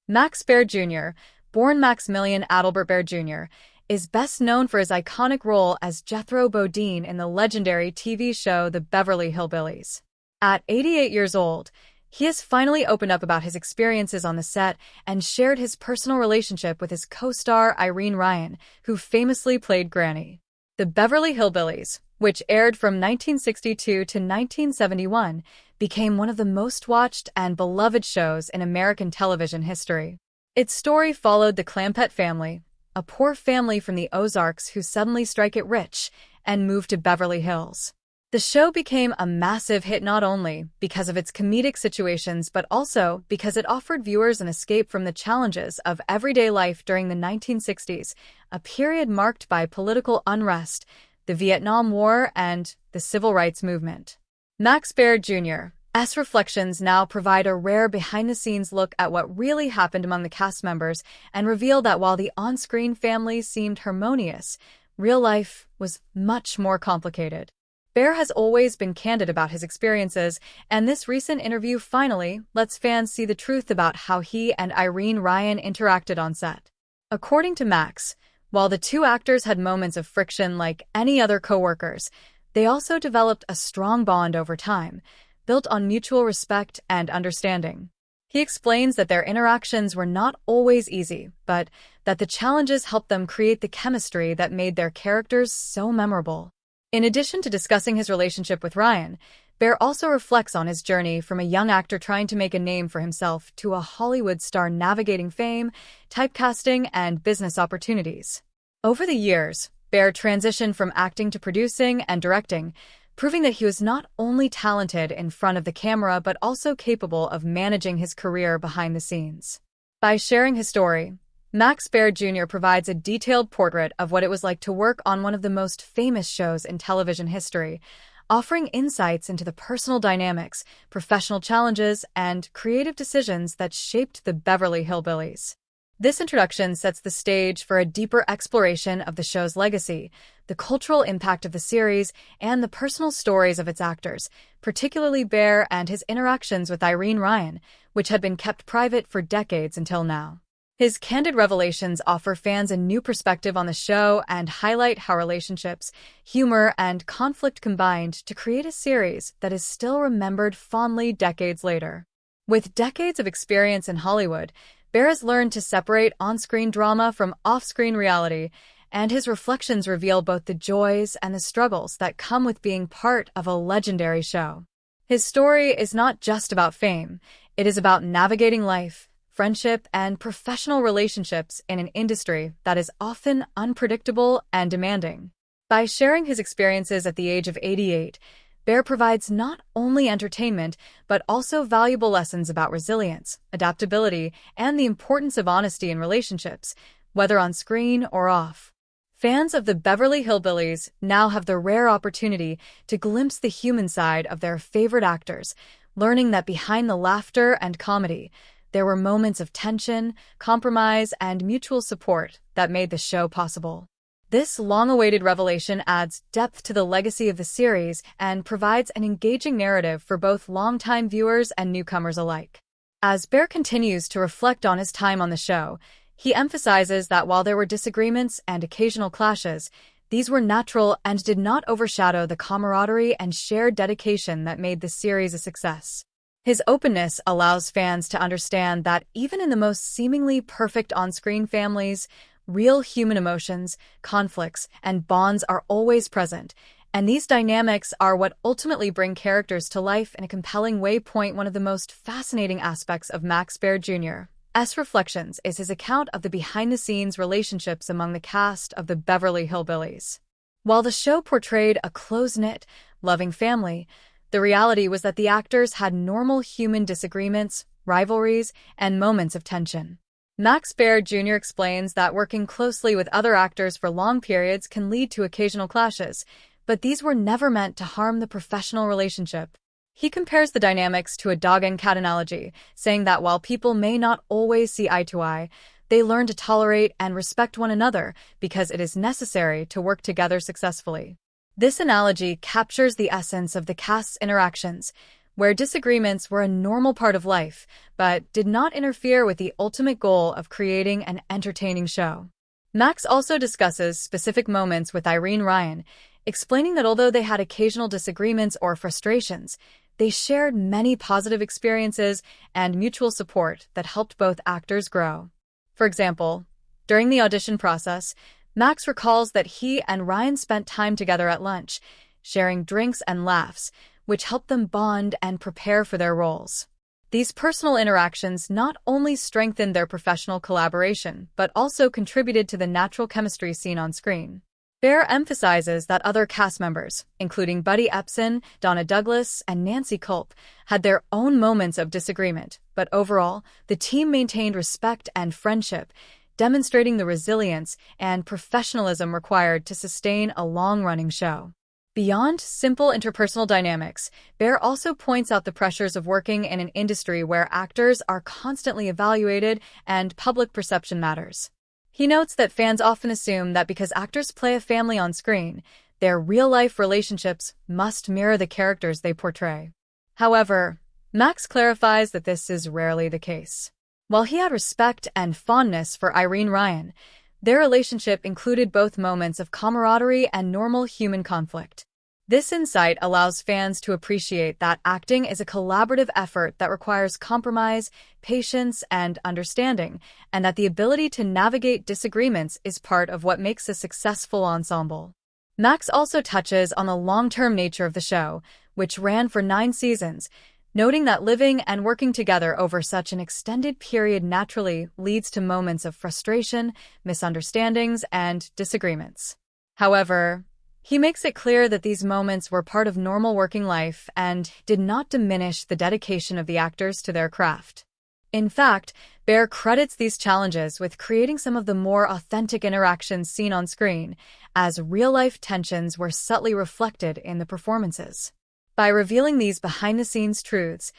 Max Baer Jr., born Maximilian Adalbert Baer Jr., is best known for his iconic role as Jethro Bodine in the legendary TV show The Beverly Hillbillies. At 88 years old, he has finally opened up about his experiences on the set and shared his personal relationship with his co-star Irene Ryan, who famously played Granny. The Beverly Hillbillies, which aired from 1962 to 1971, became one of the most watched and beloved shows in American television history. Its story followed the Clampett family, a poor family from the Ozarks who suddenly strike it rich and move to Beverly Hills. The show became a massive hit not only because of its comedic situations but also because it offered viewers an escape from the challenges of everyday life during the 1960s, a period marked by political unrest, the Vietnam War, and the Civil Rights Movement. Max Baer Jr.'s reflections now provide a rare behind-the-scenes look at what really happened among the cast members and reveal that while the on-screen family seemed harmonious, real life was much more complicated. Baer has always been candid about his experiences, and this recent interview finally lets fans see the truth about how he and Irene Ryan interacted on set. According to Max, while the two actors had moments of friction like any other co-workers, they also developed a strong bond over time, built on mutual respect and understanding. He explains that their interactions were not always easy, but that the challenges helped them create the chemistry that made their characters so memorable. In addition to discussing his relationship with Ryan, Baer also reflects on his journey from a young actor trying to make a name for himself to a Hollywood star navigating fame, typecasting, and business opportunities. Over the years, Baer transitioned from acting to producing and directing, proving that he was not only talented in front of the camera but also capable of managing his career behind the scenes. By sharing his story, Max Baer Jr. provides a detailed portrait of what it was like to work on one of the most famous shows in television history, offering insights into the personal dynamics, professional challenges, and creative decisions that shaped the Beverly Hillbillies. This introduction sets the stage for a deeper exploration of the show's legacy, the cultural impact of the series, and the personal stories of its actors, particularly Baer and his interactions with Irene Ryan, which had been kept private for decades until now. His candid revelations offer fans a new perspective on the show and highlight how relationships, humor, and conflict combined to create a series that is still remembered fondly decades later. With decades of experience in Hollywood, Baer has learned to separate on-screen drama from off-screen reality, and his reflections reveal both the joys and the struggles that come with being part of a legendary show. His story is not just about fame, it is about navigating life, friendship, and professional relationships in an industry that is often unpredictable and demanding. By sharing his experiences at the age of 88, Baer provides not only entertainment, but also valuable lessons about resilience, adaptability, and the importance of honesty in relationships, whether on screen or off. Fans of the Beverly Hillbillies now have the rare opportunity to glimpse the human side of their favorite actors, learning that behind the laughter and comedy, there were moments of tension, compromise, and mutual support that made the show possible. This long-awaited revelation adds depth to the legacy of the series and provides an engaging narrative for both longtime viewers and newcomers alike. As Baer continues to reflect on his time on the show, he emphasizes that while there were disagreements and occasional clashes, these were natural and did not overshadow the camaraderie and shared dedication that made the series a success. His openness allows fans to understand that even in the most seemingly perfect on-screen families, real human emotions, conflicts, and bonds are always present, and these dynamics are what ultimately bring characters to life in a compelling way. One of the most fascinating aspects of Max Baer Jr.'s reflections is his account of the behind-the-scenes relationships among the cast of the Beverly Hillbillies. While the show portrayed a close-knit, loving family, the reality was that the actors had normal human disagreements, rivalries, and moments of tension. Max Baer Jr. explains that working closely with other actors for long periods can lead to occasional clashes, but these were never meant to harm the professional relationship. He compares the dynamics to a dog and cat analogy, saying that while people may not always see eye to eye, they learn to tolerate and respect one another because it is necessary to work together successfully. This analogy captures the essence of the cast's interactions, where disagreements were a normal part of life, but did not interfere with the ultimate goal of creating an entertaining show. Max also discusses specific moments with Irene Ryan, explaining that although they had occasional disagreements or frustrations, they shared many positive experiences and mutual support that helped both actors grow. For example, during the audition process, Max recalls that he and Ryan spent time together at lunch, sharing drinks and laughs, which helped them bond and prepare for their roles. These personal interactions not only strengthened their professional collaboration, but also contributed to the natural chemistry seen on screen. Baer emphasizes that other cast members, including Buddy Epson, Donna Douglas, and Nancy Culp, had their own moments of disagreement, but overall, the team maintained respect and friendship, demonstrating the resilience and professionalism required to sustain a long-running show. Beyond simple interpersonal dynamics, Baer also points out the pressures of working in an industry where actors are constantly evaluated and public perception matters. He notes that fans often assume that because actors play a family on screen, their real-life relationships must mirror the characters they portray. However, Max clarifies that this is rarely the case. While he had respect and fondness for Irene Ryan, their relationship included both moments of camaraderie and normal human conflict. This insight allows fans to appreciate that acting is a collaborative effort that requires compromise, patience, and understanding, and that the ability to navigate disagreements is part of what makes a successful ensemble. Max also touches on the long-term nature of the show, which ran for 9 seasons, noting that living and working together over such an extended period naturally leads to moments of frustration, misunderstandings, and disagreements. However, he makes it clear that these moments were part of normal working life and did not diminish the dedication of the actors to their craft. In fact, Baer credits these challenges with creating some of the more authentic interactions seen on screen, as real-life tensions were subtly reflected in the performances. By revealing these behind-the-scenes truths,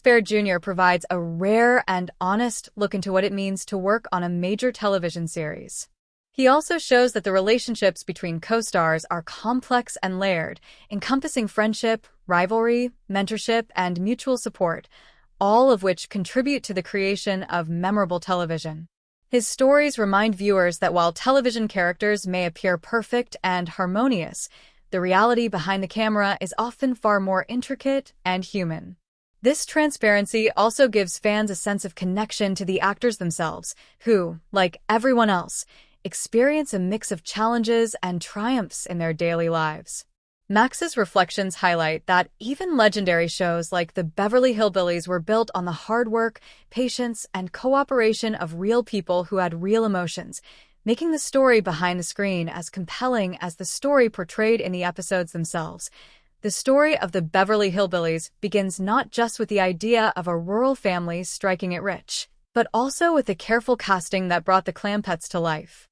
Baer Jr. provides a rare and honest look into what it means to work on a major television series. He also shows that the relationships between co-stars are complex and layered, encompassing friendship, rivalry, mentorship, and mutual support, all of which contribute to the creation of memorable television. His stories remind viewers that while television characters may appear perfect and harmonious, the reality behind the camera is often far more intricate and human. This transparency also gives fans a sense of connection to the actors themselves, who, like everyone else, experience a mix of challenges and triumphs in their daily lives. Max's reflections highlight that even legendary shows like the Beverly Hillbillies were built on the hard work, patience, and cooperation of real people who had real emotions, making the story behind the screen as compelling as the story portrayed in the episodes themselves. The story of the Beverly Hillbillies begins not just with the idea of a rural family striking it rich, but also with the careful casting that brought the Clampetts to life.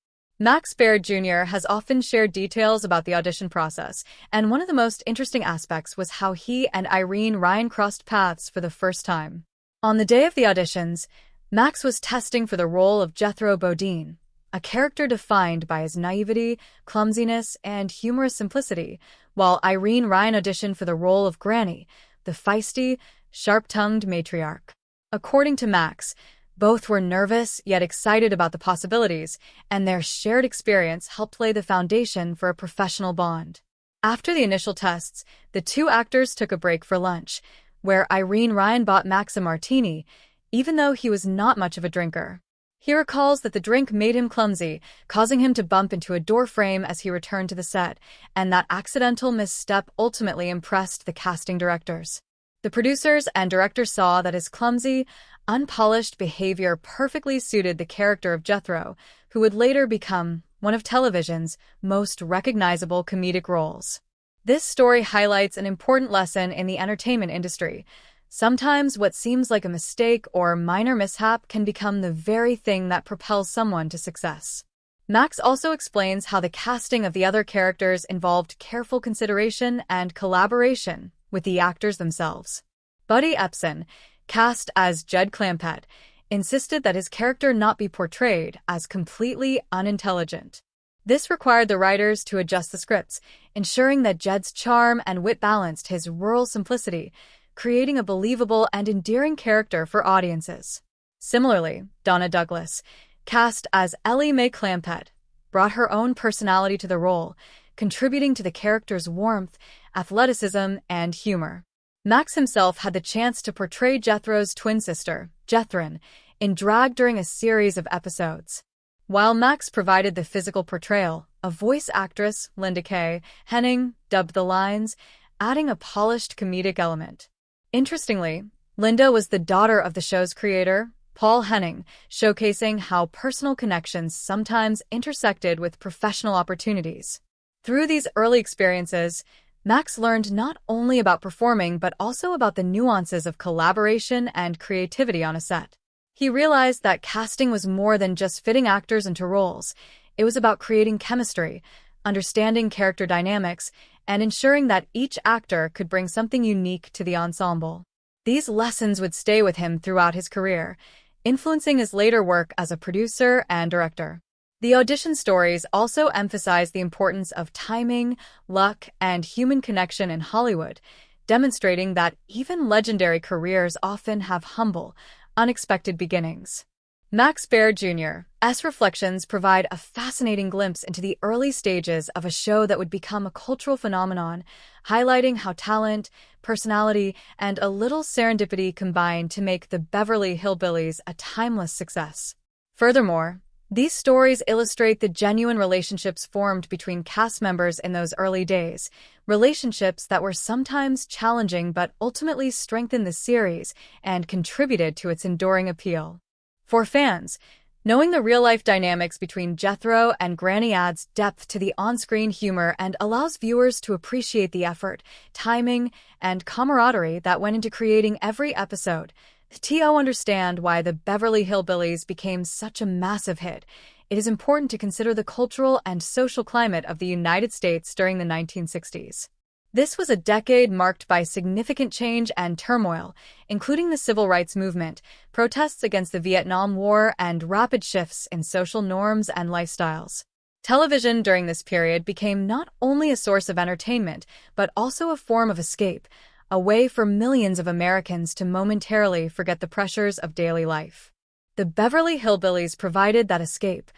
Baer Jr. has often shared details about the audition process, and one of the most interesting aspects was how he and Irene Ryan crossed paths for the first time. On the day of the auditions, Max was testing for the role of Jethro Bodine, a character defined by his naivety, clumsiness, and humorous simplicity, while Irene Ryan auditioned for the role of Granny, the feisty, sharp-tongued matriarch. According to Max, both were nervous yet excited about the possibilities, and their shared experience helped lay the foundation for a professional bond. After the initial tests, the two actors took a break for lunch, where Irene Ryan bought Max a martini, even though he was not much of a drinker. He recalls that the drink made him clumsy, causing him to bump into a door frame as he returned to the set, and that accidental misstep ultimately impressed the casting directors. The producers and director saw that his clumsy, unpolished behavior perfectly suited the character of Jethro, who would later become one of television's most recognizable comedic roles. This story highlights an important lesson in the entertainment industry. Sometimes what seems like a mistake or minor mishap can become the very thing that propels someone to success. Max also explains how the casting of the other characters involved careful consideration and collaboration with the actors themselves. Buddy Epson, cast as Jed Clampett, insisted that his character not be portrayed as completely unintelligent. This required the writers to adjust the scripts, ensuring that Jed's charm and wit balanced his rural simplicity, creating a believable and endearing character for audiences. Similarly, Donna Douglas, cast as Ellie Mae Clampett, brought her own personality to the role, contributing to the character's warmth, athleticism, and humor. Max himself had the chance to portray Jethro's twin sister, Jethryn, in drag during a series of episodes. While Max provided the physical portrayal, a voice actress, Linda Kay Henning, dubbed the lines, adding a polished comedic element. Interestingly, Linda was the daughter of the show's creator, Paul Henning, showcasing how personal connections sometimes intersected with professional opportunities. Through these early experiences, Max learned not only about performing but also about the nuances of collaboration and creativity on a set. He realized that casting was more than just fitting actors into roles. It was about creating chemistry, understanding character dynamics, and ensuring that each actor could bring something unique to the ensemble. These lessons would stay with him throughout his career, influencing his later work as a producer and director. The audition stories also emphasize the importance of timing, luck, and human connection in Hollywood, demonstrating that even legendary careers often have humble, unexpected beginnings. Max Baer Jr.'s reflections provide a fascinating glimpse into the early stages of a show that would become a cultural phenomenon, highlighting how talent, personality, and a little serendipity combined to make the Beverly Hillbillies a timeless success. Furthermore, these stories illustrate the genuine relationships formed between cast members in those early days, relationships that were sometimes challenging but ultimately strengthened the series and contributed to its enduring appeal. For fans, knowing the real-life dynamics between Jethro and Granny adds depth to the on-screen humor and allows viewers to appreciate the effort, timing, and camaraderie that went into creating every episode. To understand why the Beverly Hillbillies became such a massive hit, it is important to consider the cultural and social climate of the United States during the 1960s. This was a decade marked by significant change and turmoil, including the civil rights movement, protests against the Vietnam War, and rapid shifts in social norms and lifestyles. Television during this period became not only a source of entertainment, but also a form of escape, a way for millions of Americans to momentarily forget the pressures of daily life. The Beverly Hillbillies provided that escape,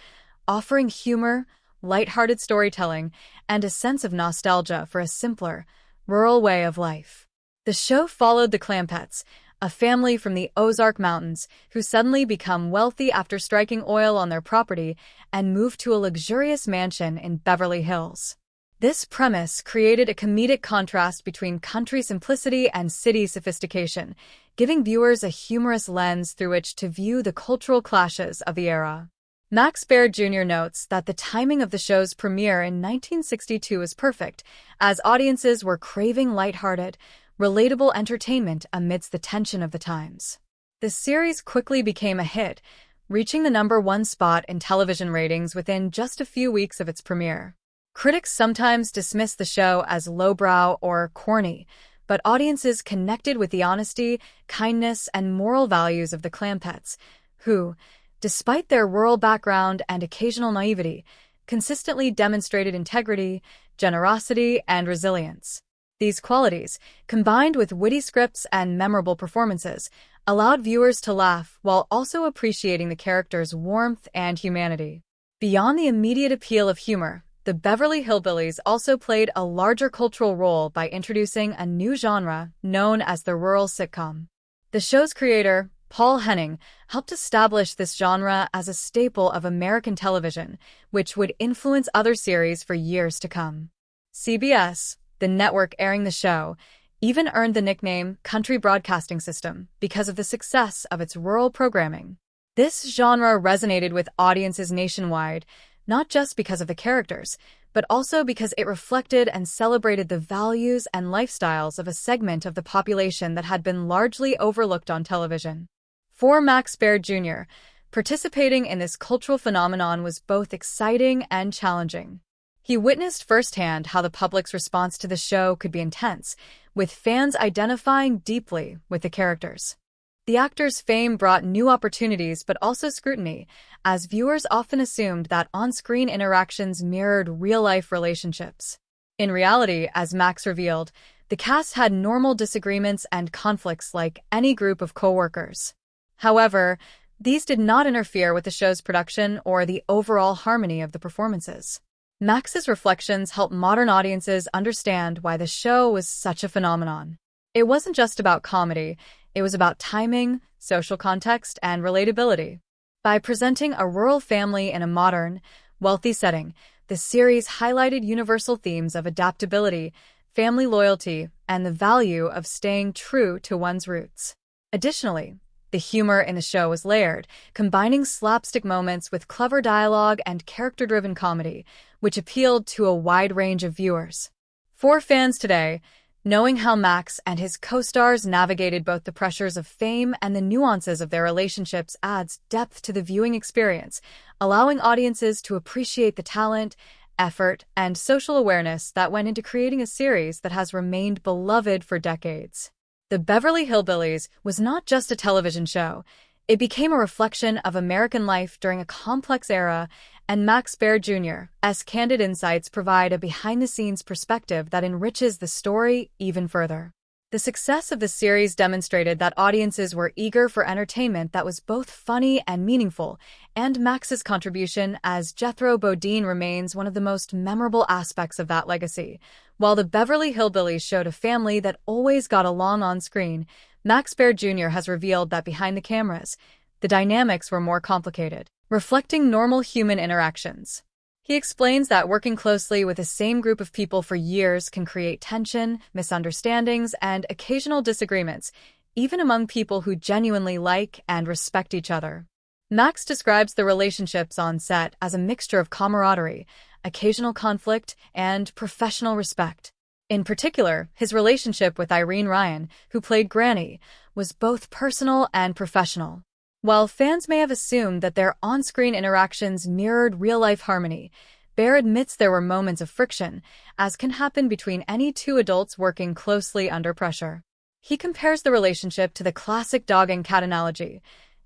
offering humor, lighthearted storytelling, and a sense of nostalgia for a simpler, rural way of life. The show followed the Clampetts, a family from the Ozark Mountains who suddenly become wealthy after striking oil on their property and move to a luxurious mansion in Beverly Hills. This premise created a comedic contrast between country simplicity and city sophistication, giving viewers a humorous lens through which to view the cultural clashes of the era. Max Baer Jr. notes that the timing of the show's premiere in 1962 is perfect, as audiences were craving lighthearted, relatable entertainment amidst the tension of the times. The series quickly became a hit, reaching the #1 spot in television ratings within just a few weeks of its premiere. Critics sometimes dismiss the show as lowbrow or corny, but audiences connected with the honesty, kindness, and moral values of the Clampetts, who, despite their rural background and occasional naivety, consistently demonstrated integrity, generosity, and resilience. These qualities, combined with witty scripts and memorable performances, allowed viewers to laugh while also appreciating the characters' warmth and humanity. Beyond the immediate appeal of humor, the Beverly Hillbillies also played a larger cultural role by introducing a new genre known as the rural sitcom. The show's creator, Paul Henning, helped establish this genre as a staple of American television, which would influence other series for years to come. CBS, the network airing the show, even earned the nickname Country Broadcasting System because of the success of its rural programming. This genre resonated with audiences nationwide, not just because of the characters, but also because it reflected and celebrated the values and lifestyles of a segment of the population that had been largely overlooked on television. For Max Baer Jr., participating in this cultural phenomenon was both exciting and challenging. He witnessed firsthand how the public's response to the show could be intense, with fans identifying deeply with the characters. The actor's fame brought new opportunities but also scrutiny, as viewers often assumed that on-screen interactions mirrored real-life relationships. In reality, as Max revealed, The cast had normal disagreements and conflicts like any group of coworkers. However, these did not interfere with the show's production or the overall harmony of the performances. Max's reflections help modern audiences understand why the show was such a phenomenon. It wasn't just about comedy, it was about timing, social context, and relatability. By presenting a rural family in a modern, wealthy setting, the series highlighted universal themes of adaptability, family loyalty, and the value of staying true to one's roots. Additionally, the humor in the show was layered, combining slapstick moments with clever dialogue and character-driven comedy, which appealed to a wide range of viewers. For fans today, knowing how Max and his co-stars navigated both the pressures of fame and the nuances of their relationships adds depth to the viewing experience, allowing audiences to appreciate the talent, effort, and social awareness that went into creating a series that has remained beloved for decades. The Beverly Hillbillies was not just a television show. It became a reflection of American life during a complex era, and Baer Jr.'s candid insights provide a behind-the-scenes perspective that enriches the story even further. The success of the series demonstrated that audiences were eager for entertainment that was both funny and meaningful, and Max's contribution as Jethro Bodine remains one of the most memorable aspects of that legacy. While the Beverly Hillbillies showed a family that always got along on screen, Baer Jr. has revealed that behind the cameras, the dynamics were more complicated, reflecting normal human interactions. He explains that working closely with the same group of people for years can create tension, misunderstandings, and occasional disagreements, even among people who genuinely like and respect each other. Max describes the relationships on set as a mixture of camaraderie, occasional conflict, and professional respect. In particular, his relationship with Irene Ryan, who played Granny, was both personal and professional. While fans may have assumed that their on-screen interactions mirrored real-life harmony, Baer admits there were moments of friction, as can happen between any two adults working closely under pressure. He compares the relationship to the classic dog and cat analogy.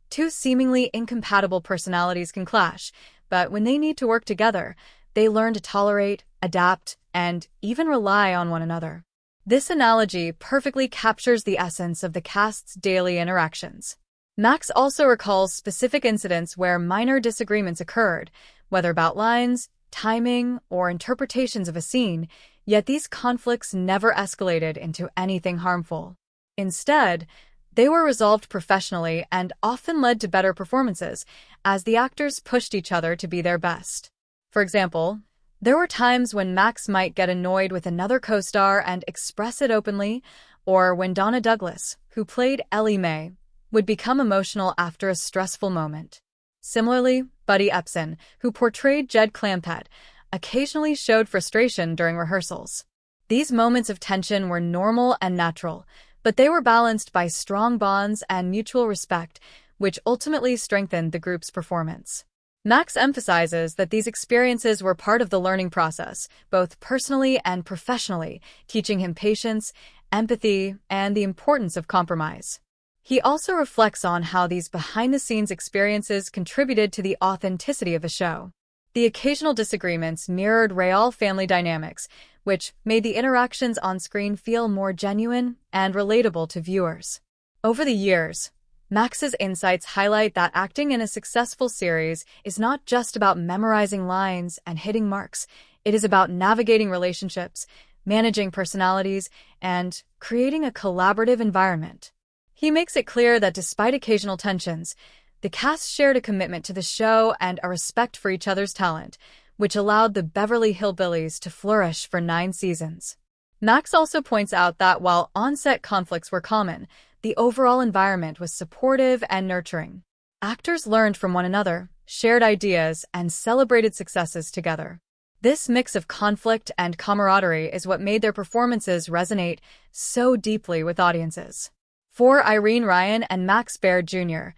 Two seemingly incompatible personalities can clash, but when they need to work together, they learn to tolerate, adapt, and even rely on one another. This analogy perfectly captures the essence of the cast's daily interactions. Max also recalls specific incidents where minor disagreements occurred, whether about lines, timing, or interpretations of a scene, yet these conflicts never escalated into anything harmful. Instead, they were resolved professionally and often led to better performances, as the actors pushed each other to be their best. For example, there were times when Max might get annoyed with another co-star and express it openly, or when Donna Douglas, who played Ellie Mae, would become emotional after a stressful moment. Similarly, Buddy Epson, who portrayed Jed Clampett, occasionally showed frustration during rehearsals. These moments of tension were normal and natural, but they were balanced by strong bonds and mutual respect, which ultimately strengthened the group's performance. Max emphasizes that these experiences were part of the learning process, both personally and professionally, teaching him patience, empathy, and the importance of compromise. He also reflects on how these behind-the-scenes experiences contributed to the authenticity of the show. The occasional disagreements mirrored real family dynamics, which made the interactions on screen feel more genuine and relatable to viewers. Over the years, Max's insights highlight that acting in a successful series is not just about memorizing lines and hitting marks. It is about navigating relationships, managing personalities, and creating a collaborative environment. He makes it clear that despite occasional tensions, the cast shared a commitment to the show and a respect for each other's talent, which allowed the Beverly Hillbillies to flourish for 9 seasons. Max also points out that while on-set conflicts were common, the overall environment was supportive and nurturing. Actors learned from one another, shared ideas, and celebrated successes together. This mix of conflict and camaraderie is what made their performances resonate so deeply with audiences. For Irene Ryan and Baer Jr.,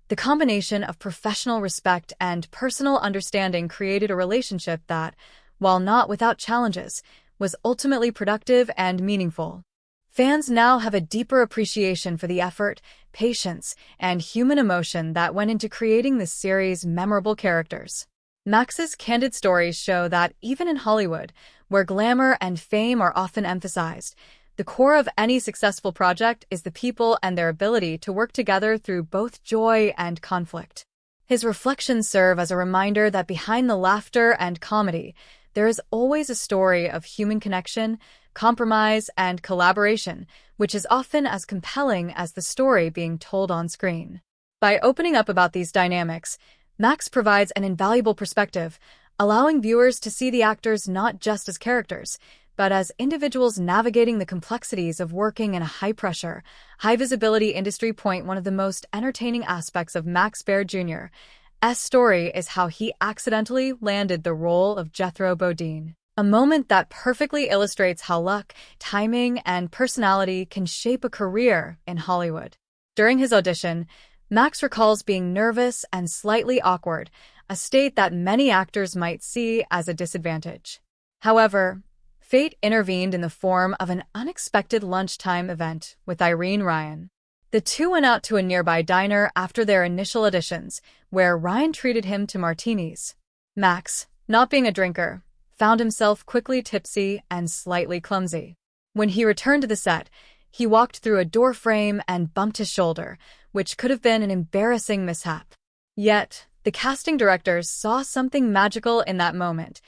the combination of professional respect and personal understanding created a relationship that, while not without challenges, was ultimately productive and meaningful. Fans now have a deeper appreciation for the effort, patience, and human emotion that went into creating this series' memorable characters. Max's candid stories show that even in Hollywood, where glamour and fame are often emphasized, The core of any successful project is the people and their ability to work together through both joy and conflict. His reflections serve as a reminder that behind the laughter and comedy, there is always a story of human connection, compromise, and collaboration, which is often as compelling as the story being told on screen. By opening up about these dynamics, Max provides an invaluable perspective, allowing viewers to see the actors not just as characters, but as individuals navigating the complexities of working in a high-pressure, high-visibility industry. One of the most entertaining aspects of Baer Jr.'s story is how he accidentally landed the role of Jethro Bodine, a moment that perfectly illustrates how luck, timing, and personality can shape a career in Hollywood. During his audition, Max recalls being nervous and slightly awkward, a state that many actors might see as a disadvantage. However, fate intervened in the form of an unexpected lunchtime event with Irene Ryan. The two went out to a nearby diner after their initial auditions, where Ryan treated him to martinis. Max, not being a drinker, found himself quickly tipsy and slightly clumsy. When he returned to the set, he walked through a door frame and bumped his shoulder, which could have been an embarrassing mishap. Yet, the casting directors saw something magical in that moment.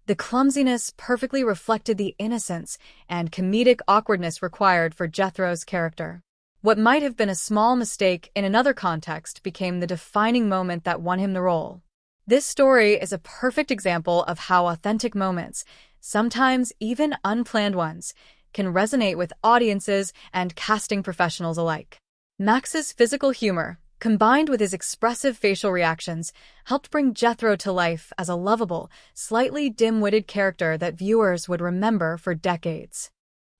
The clumsiness perfectly reflected the innocence and comedic awkwardness required for Jethro's character. What might have been a small mistake in another context became the defining moment that won him the role. This story is a perfect example of how authentic moments, sometimes even unplanned ones, can resonate with audiences and casting professionals alike. Max's physical humor, combined with his expressive facial reactions, helped bring Jethro to life as a lovable, slightly dim-witted character that viewers would remember for decades.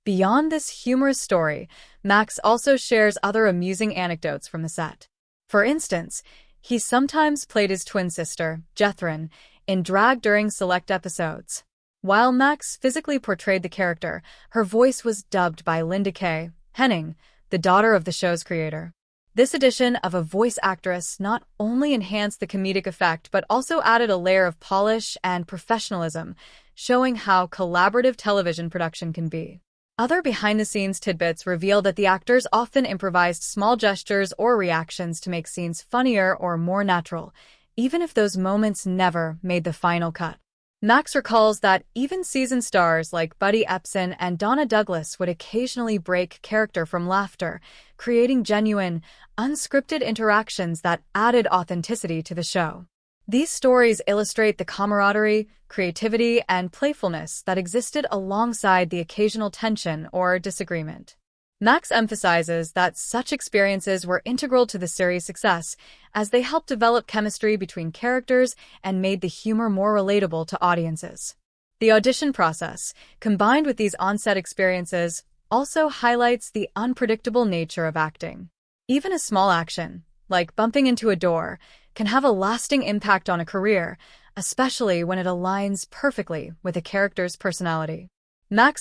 Beyond this humorous story, Max also shares other amusing anecdotes from the set. For instance, he sometimes played his twin sister, Jethrin, in drag during select episodes. While Max physically portrayed the character, her voice was dubbed by Linda K. Henning, the daughter of the show's creator. This addition of a voice actress not only enhanced the comedic effect but also added a layer of polish and professionalism, showing how collaborative television production can be. Other behind-the-scenes tidbits reveal that the actors often improvised small gestures or reactions to make scenes funnier or more natural, even if those moments never made the final cut. Max recalls that even seasoned stars like Buddy Epson and Donna Douglas would occasionally break character from laughter, creating genuine, unscripted interactions that added authenticity to the show. These stories illustrate the camaraderie, creativity, and playfulness that existed alongside the occasional tension or disagreement. Max emphasizes that such experiences were integral to the series' success, as they helped develop chemistry between characters and made the humor more relatable to audiences. The audition process, combined with these on-set experiences, also highlights the unpredictable nature of acting. Even a small action, like bumping into a door, can have a lasting impact on a career, especially when it aligns perfectly with a character's personality.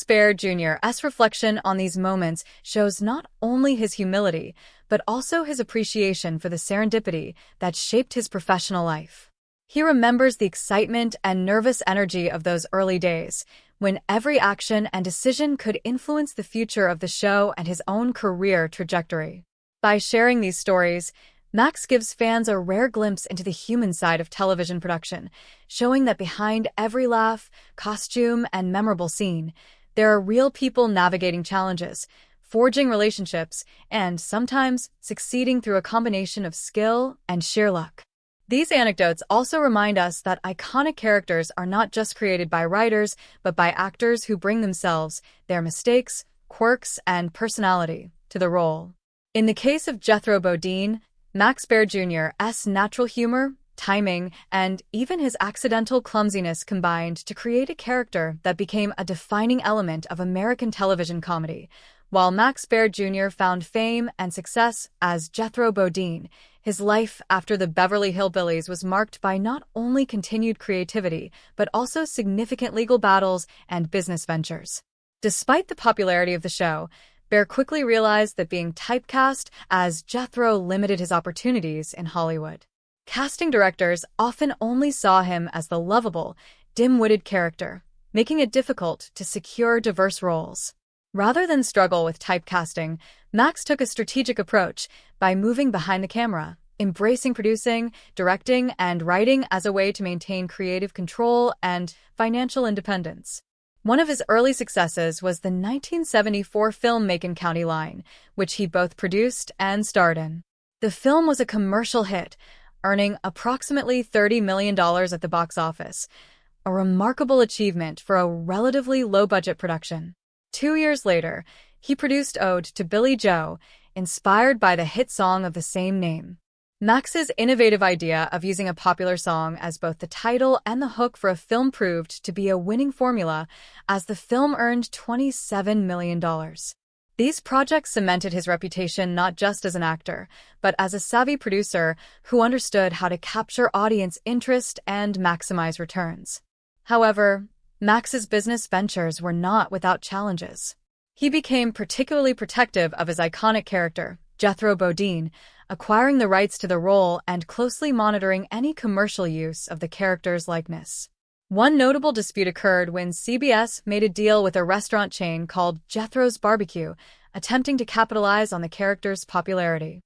Baer Jr.'s reflection on these moments shows not only his humility, but also his appreciation for the serendipity that shaped his professional life. He remembers the excitement and nervous energy of those early days, when every action and decision could influence the future of the show and his own career trajectory. By sharing these stories, Max gives fans a rare glimpse into the human side of television production, showing that behind every laugh, costume, and memorable scene, there are real people navigating challenges, forging relationships, and sometimes succeeding through a combination of skill and sheer luck. These anecdotes also remind us that iconic characters are not just created by writers, but by actors who bring themselves, their mistakes, quirks, and personality to the role. In the case of Jethro Bodine, Baer Jr.'s natural humor, timing, and even his accidental clumsiness combined to create a character that became a defining element of American television comedy. While Baer Jr. found fame and success as Jethro Bodine, his life after the Beverly Hillbillies was marked by not only continued creativity, but also significant legal battles and business ventures. Despite the popularity of the show, Baer quickly realized that being typecast as Jethro limited his opportunities in Hollywood. Casting directors often only saw him as the lovable, dim-witted character, making it difficult to secure diverse roles. Rather than struggle with typecasting, Max took a strategic approach by moving behind the camera, embracing producing, directing, and writing as a way to maintain creative control and financial independence. One of his early successes was the 1974 film Macon County Line, which he both produced and starred in. The film was a commercial hit, earning approximately $30 million at the box office, a remarkable achievement for a relatively low-budget production. 2 years later, he produced Ode to Billie Joe, inspired by the hit song of the same name. Max's innovative idea of using a popular song as both the title and the hook for a film proved to be a winning formula, as the film earned $27 million. These projects cemented his reputation not just as an actor, but as a savvy producer who understood how to capture audience interest and maximize returns. However, Max's business ventures were not without challenges. He became particularly protective of his iconic character, Jethro Bodine, acquiring the rights to the role and closely monitoring any commercial use of the character's likeness. One notable dispute occurred when CBS made a deal with a restaurant chain called Jethro's Barbecue, attempting to capitalize on the character's popularity.